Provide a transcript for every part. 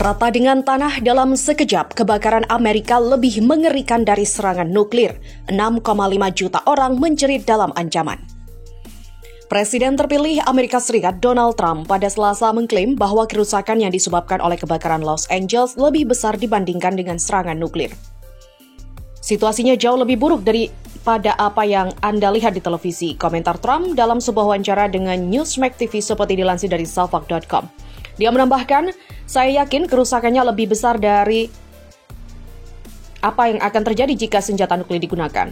Serata dengan tanah dalam sekejap, kebakaran Amerika lebih mengerikan dari serangan nuklir. 6,5 juta orang menjerit dalam ancaman. Presiden terpilih Amerika Serikat Donald Trump pada Selasa mengklaim bahwa kerusakan yang disebabkan oleh kebakaran Los Angeles lebih besar dibandingkan dengan serangan nuklir. Situasinya jauh lebih buruk daripada apa yang Anda lihat di televisi, komentar Trump dalam sebuah wawancara dengan Newsmax TV seperti dilansir dari Salfak.com. Dia menambahkan, "Saya yakin kerusakannya lebih besar dari apa yang akan terjadi jika senjata nuklir digunakan."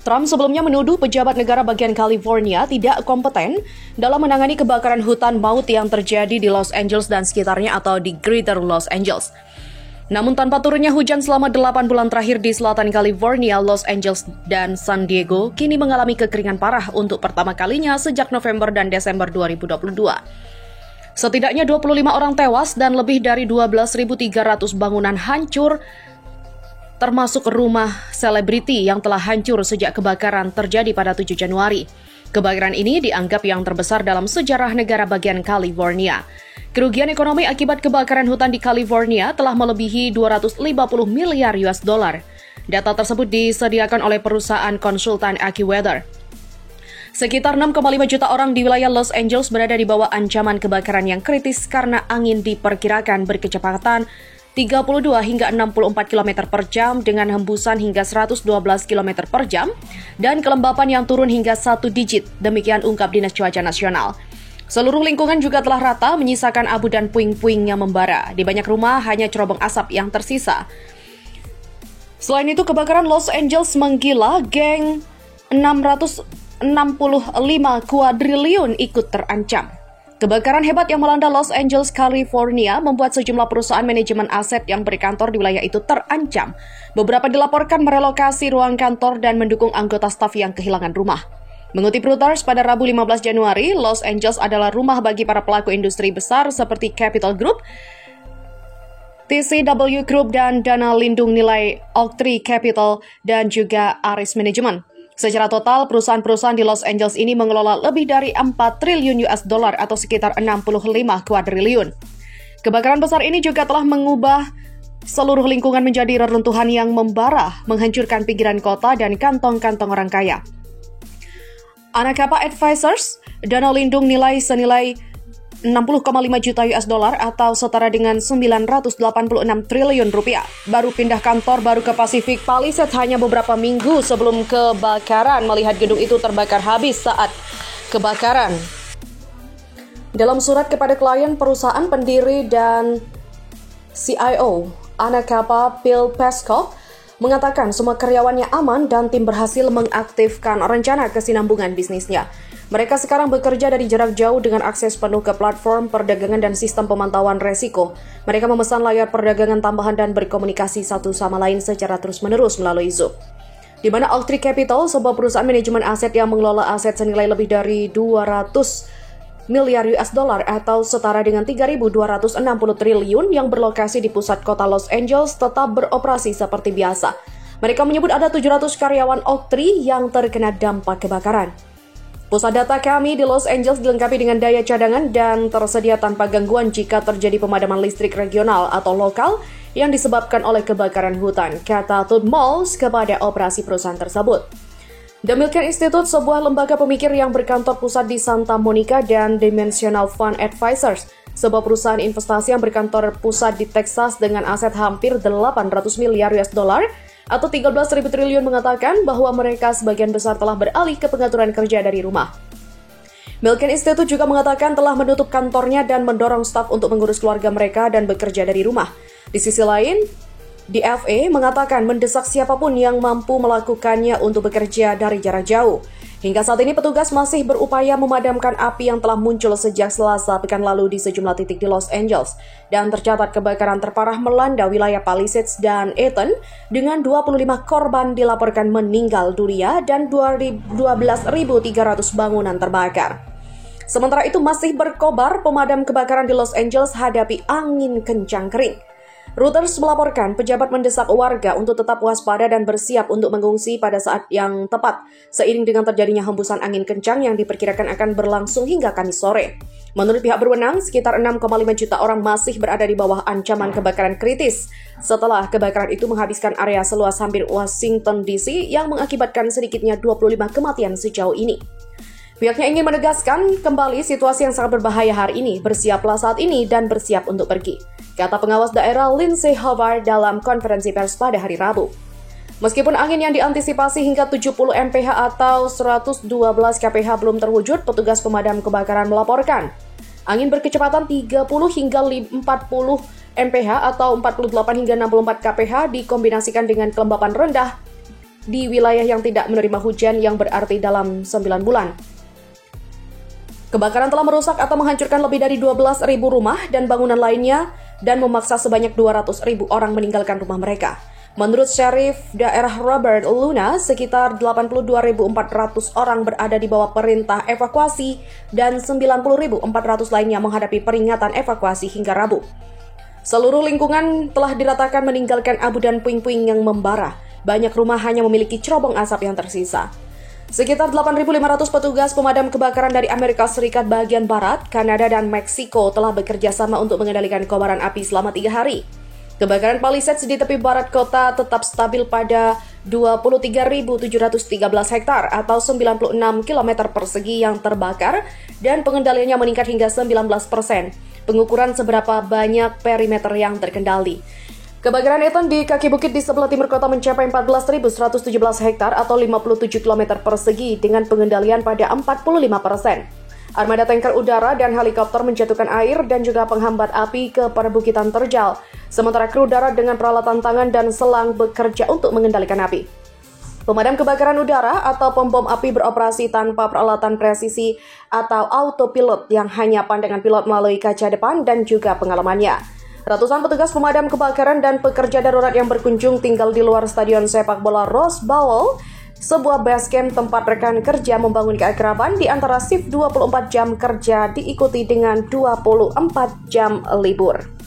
Trump sebelumnya menuduh pejabat negara bagian California tidak kompeten dalam menangani kebakaran hutan maut yang terjadi di Los Angeles dan sekitarnya atau di Greater Los Angeles. Namun tanpa turunnya hujan selama 8 bulan terakhir di selatan California, Los Angeles dan San Diego kini mengalami kekeringan parah untuk pertama kalinya sejak November dan Desember 2022. Setidaknya 25 orang tewas dan lebih dari 12.300 bangunan hancur, termasuk rumah selebriti yang telah hancur sejak kebakaran terjadi pada 7 Januari. Kebakaran ini dianggap yang terbesar dalam sejarah negara bagian California. Kerugian ekonomi akibat kebakaran hutan di California telah melebihi 250 miliar US dollar. Data tersebut disediakan oleh perusahaan konsultan AccuWeather. Sekitar 6,5 juta orang di wilayah Los Angeles berada di bawah ancaman kebakaran yang kritis karena angin diperkirakan berkecepatan 32 hingga 64 km per jam dengan hembusan hingga 112 km per jam dan kelembapan yang turun hingga 1 digit, demikian ungkap Dinas Cuaca Nasional. Seluruh lingkungan juga telah rata menyisakan abu dan puing-puing yang membara. Di banyak rumah hanya cerobong asap yang tersisa. Selain itu, kebakaran Los Angeles menggila, geng 665 kuadriliun ikut terancam. Kebakaran hebat yang melanda Los Angeles, California membuat sejumlah perusahaan manajemen aset yang berkantor di wilayah itu terancam. Beberapa dilaporkan merelokasi ruang kantor dan mendukung anggota staf yang kehilangan rumah. Mengutip Reuters, pada Rabu 15 Januari, Los Angeles adalah rumah bagi para pelaku industri besar seperti Capital Group, TCW Group, dan dana lindung nilai Oaktree Capital dan juga Ares Management. Secara total, perusahaan-perusahaan di Los Angeles ini mengelola lebih dari 4 triliun US dollar atau sekitar 65 kuadriliun. Kebakaran besar ini juga telah mengubah seluruh lingkungan menjadi reruntuhan yang membara, menghancurkan pinggiran kota dan kantong-kantong orang kaya. Anacapa Advisors, dana lindung nilai senilai 60,5 juta US dollar atau setara dengan 986 triliun rupiah. Baru pindah kantor baru ke Pacific Palisades hanya beberapa minggu sebelum kebakaran, melihat gedung itu terbakar habis saat kebakaran. Dalam surat kepada klien, perusahaan pendiri dan CIO Anacapa, Bill Peskov, mengatakan semua karyawannya aman dan tim berhasil mengaktifkan rencana kesinambungan bisnisnya. Mereka sekarang bekerja dari jarak jauh dengan akses penuh ke platform perdagangan dan sistem pemantauan resiko. Mereka memesan layar perdagangan tambahan dan berkomunikasi satu sama lain secara terus-menerus melalui Zoom. Di mana Oaktree Capital, sebuah perusahaan manajemen aset yang mengelola aset senilai lebih dari 200 miliar US dollar atau setara dengan 3.260 triliun yang berlokasi di pusat kota Los Angeles tetap beroperasi seperti biasa. Mereka menyebut ada 700 karyawan Oaktree yang terkena dampak kebakaran. Pusat data kami di Los Angeles dilengkapi dengan daya cadangan dan tersedia tanpa gangguan jika terjadi pemadaman listrik regional atau lokal yang disebabkan oleh kebakaran hutan, kata Todd Malls kepada operasi perusahaan tersebut. The Milken Institute, sebuah lembaga pemikir yang berkantor pusat di Santa Monica, dan Dimensional Fund Advisors, sebuah perusahaan investasi yang berkantor pusat di Texas dengan aset hampir 800 miliar US dollar atau 13.000 triliun, mengatakan bahwa mereka sebagian besar telah beralih ke pengaturan kerja dari rumah. Milken Institute juga mengatakan telah menutup kantornya dan mendorong staf untuk mengurus keluarga mereka dan bekerja dari rumah. Di sisi lain, DFA mengatakan mendesak siapapun yang mampu melakukannya untuk bekerja dari jarak jauh. Hingga saat ini petugas masih berupaya memadamkan api yang telah muncul sejak Selasa pekan lalu di sejumlah titik di Los Angeles. Dan tercatat kebakaran terparah melanda wilayah Palisades dan Eaton dengan 25 korban dilaporkan meninggal dunia dan 12.300 bangunan terbakar. Sementara itu masih berkobar pemadam kebakaran di Los Angeles hadapi angin kencang kering. Reuters melaporkan pejabat mendesak warga untuk tetap waspada dan bersiap untuk mengungsi pada saat yang tepat, seiring dengan terjadinya hembusan angin kencang yang diperkirakan akan berlangsung hingga Kamis sore. Menurut pihak berwenang, sekitar 6,5 juta orang masih berada di bawah ancaman kebakaran kritis setelah kebakaran itu menghabiskan area seluas hampir Washington DC yang mengakibatkan sedikitnya 25 kematian sejauh ini. Pihaknya ingin menegaskan kembali situasi yang sangat berbahaya hari ini, bersiaplah saat ini dan bersiap untuk pergi, kata pengawas daerah Lindsay Hobart dalam konferensi pers pada hari Rabu. Meskipun angin yang diantisipasi hingga 70 mph atau 112 kph belum terwujud, petugas pemadam kebakaran melaporkan angin berkecepatan 30 hingga 40 mph atau 48 hingga 64 kph dikombinasikan dengan kelembapan rendah di wilayah yang tidak menerima hujan yang berarti dalam 9 bulan. Kebakaran telah merusak atau menghancurkan lebih dari 12.000 rumah dan bangunan lainnya dan memaksa sebanyak 200.000 orang meninggalkan rumah mereka. Menurut Sheriff daerah Robert Luna, sekitar 82.400 orang berada di bawah perintah evakuasi dan 90.400 lainnya menghadapi peringatan evakuasi hingga Rabu. Seluruh lingkungan telah diratakan meninggalkan abu dan puing-puing yang membara. Banyak rumah hanya memiliki cerobong asap yang tersisa. Sekitar 8.500 petugas pemadam kebakaran dari Amerika Serikat bagian Barat, Kanada, dan Meksiko telah bekerja sama untuk mengendalikan kobaran api selama 3 hari. Kebakaran Palisades di tepi barat kota tetap stabil pada 23.713 hektar atau 96 km persegi yang terbakar dan pengendaliannya meningkat hingga 19%. Pengukuran seberapa banyak perimeter yang terkendali. Kebakaran Eton di kaki bukit di sebelah timur kota mencapai 14.117 hektar atau 57 km persegi dengan pengendalian pada 45%. Armada tanker udara dan helikopter menjatuhkan air dan juga penghambat api ke perbukitan terjal, sementara kru darat dengan peralatan tangan dan selang bekerja untuk mengendalikan api. Pemadam kebakaran udara atau pembom api beroperasi tanpa peralatan presisi atau autopilot yang hanya pandangan pilot melalui kaca depan dan juga pengalamannya. Ratusan petugas pemadam kebakaran dan pekerja darurat yang berkunjung tinggal di luar stadion sepak bola Rose Bowl, sebuah base camp tempat rekan kerja membangun keakraban di antara shift 24 jam kerja diikuti dengan 24 jam libur.